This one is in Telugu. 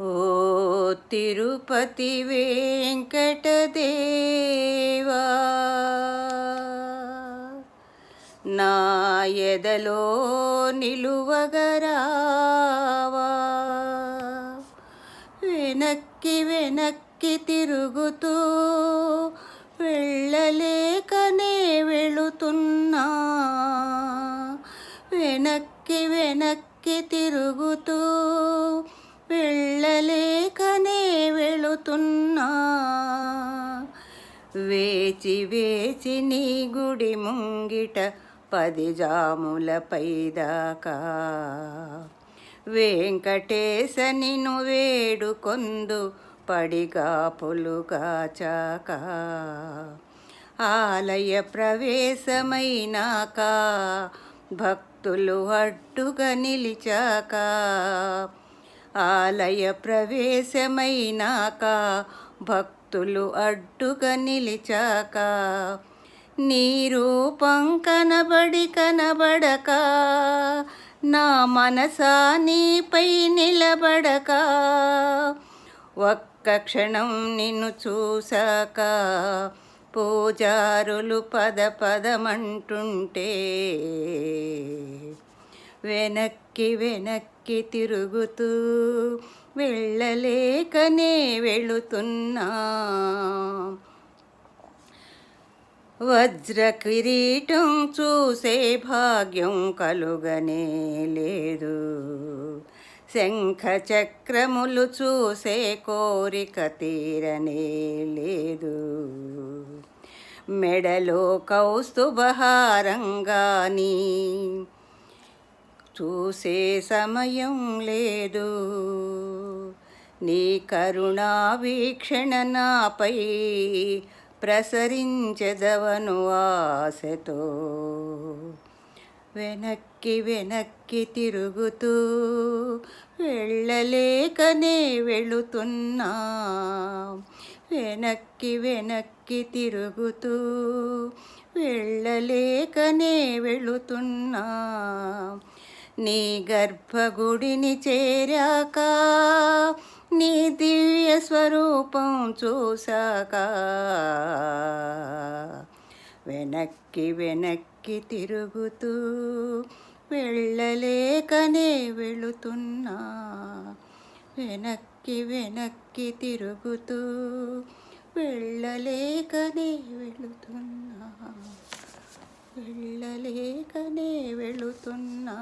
ఓ తిరుపతి వెంకటదేవా, నా ఎదలో నిలువగరావా. వెనక్కి వెనక్కి తిరుగుతూ వెళ్ళలేకనే వెళుతున్నా. వెనక్కి వెనక్కి తిరుగుతూ వెళ్ళలేకనే వెళుతున్నా. వేచి వేచి నీ గుడి ముంగిట 10 జాముల పైదాకా వెంకటేశ నిన్ను వేడుకొందు పడిగాపులుగాచాక. ఆలయ ప్రవేశమైనాక భక్తులు అడ్డుగా నిలిచాక. ఆలయ ప్రవేశమైనాక భక్తులు అడ్డుగా నిలిచాక. నీ రూపం కనబడక నా మనసా నీపై నిలబడక. ఒక్క క్షణం నిన్ను చూశాక పూజారులు పదమంటుంటే వెనక్కి వెనక్కి తిరుగుతూ వెళ్ళలేకనే వెళుతున్నా. వజ్ర కిరీటం చూసే భాగ్యం కలుగనే లేదు. శంఖ చక్రములు చూసే కోరిక తీరనే లేదు. మెడలో కౌస్తుభహారంగాని చూసే సమయం లేదు. నీ కరుణా వీక్షణ నాపై ప్రసరించెదవను ఆశతో. వెనక్కి వెనక్కి తిరుగుతూ వెళ్ళలేకనే వెళుతున్నా. వెనక్కి వెనక్కి తిరుగుతూ వెళ్ళలేకనే వెళుతున్నా. నీ గర్భగుడిని చేరాక నీ దివ్య స్వరూపం చూశాక వెనక్కి వెనక్కి తిరుగుతూ వెళ్ళలేకనే వెళుతున్నా. వెనక్కి వెనక్కి తిరుగుతూ వెళ్ళలేకనే వెళుతున్నా. వెళ్ళలేకనే వెళుతున్నా.